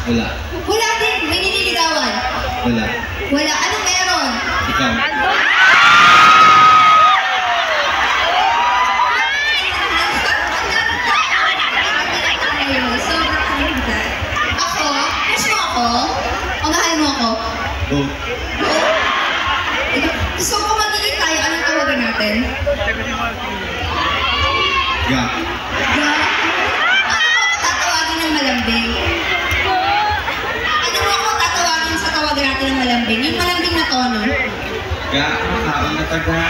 Wala. Wala din. May nililigawan. Wala. Wala. Anong meron? Ikaw. Go. Gusto ko magiging tayo. Anong tawagan natin? Ga. Ga? Ano mo tatawagin ng malambing? Ano mo ako tatawagin sa tawagan natin ng malambing? Yung malambing na tono. Ga. Makaon na taga.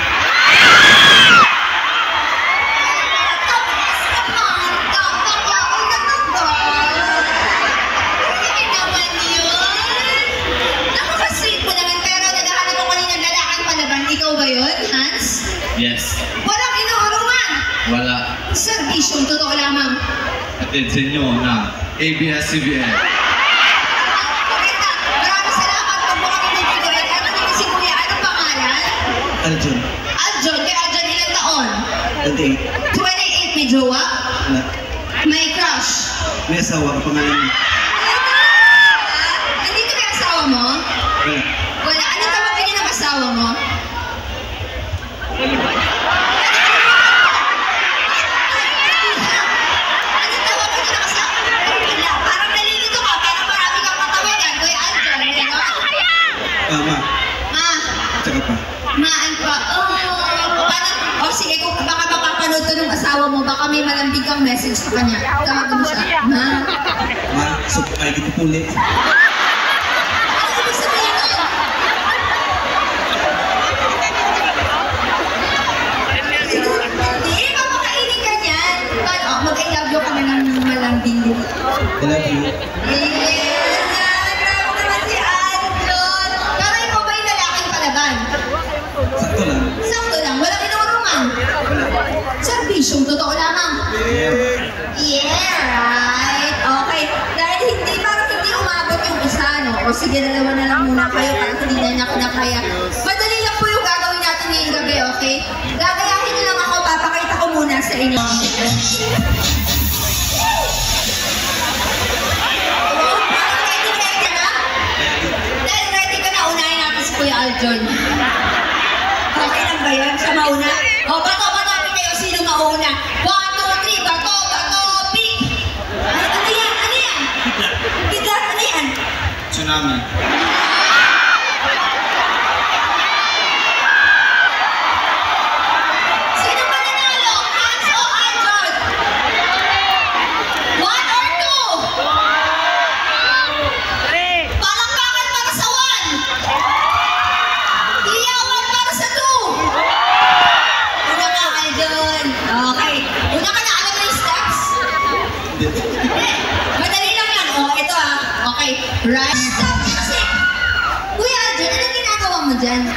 Yes. Walang inuurungan. Wala. Serbisyong totoo lamang. Atensyon nyo na ABS-CBN. Maganda. Maraming salamat po kami nagbibigay. Ano naman si Kuya? Anong pangalan? Aljon. Aljon. Kaya Aljon, ilang taon? 28. 28. May jowa? Wala. May crush? May asawa ka pangalan mo. Andito ba yung asawa mo? Wala. Wala. Anong tawagin niya ng asawa mo? Maan pa. Oh, sige, kung baka mapapanood to ng asawa mo, baka may malambig kang message sa kanya. Tawagin mo siya. Ma? Ma, so, ay, dito puli. Ano ibig sabihin nun? Hindi, papakainin ka niyan. Mag-I love you ka na ng malambing din. I love you. Sakto lang. Sakto lang. Walang inurungan. Serbisyong totoo lamang. Yeah, right. Okay. Dahil hindi, parang hindi umabot yung isa, no? O sige, dalawa na lang muna kayo para hindi na niya kinakaya. Madali lang po yung gagawin natin ngayong gabi, okay? Gagayahin niyo lang ako. Papakita ko muna sa inyo. Kuya Aljon. Okay lang ba yan? Sa mauna? O, bato namin kayo. Sino mauna? 1, 2, 3, bato, pick! Ano yan? Ano yan? Bigla, ano yan? Tsunami. Sino ba nanalo? Hans o Aljon? 1 or 2? Palakpakan para sa 1! Iyawan para sa 2! Una ka, Aljon. Okay. Una ka na, alam mo yung steps? Madali lang yan. O, ito ah. Okay. Right. Stop. Kasi, Kuya Aljon, anong ginagawa mo dyan?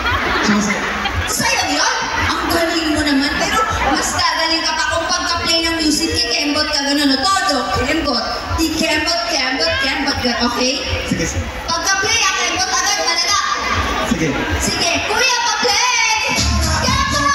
Sa'yo yun? Ang galing mo naman. Pero, mas gagaling ka pa kung pagka-play ng music, kikembot ka gano'n. Todo, kembot. Kembot. Okay? Sige, sige. Pagka-play, kembot agad, malala. Sige. Sige, Kuya, pa-play! Kembot!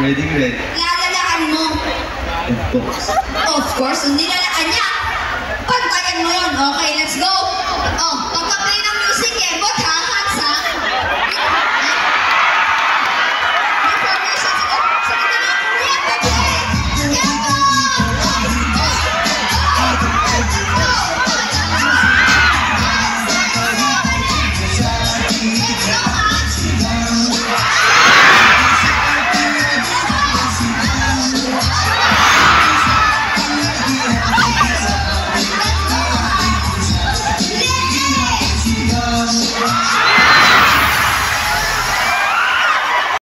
Ready. Lalalaan mo. Of course. Of course, hindi lalaan niya. Pagkayan mo yun. Okay, let's go. Oh, pagka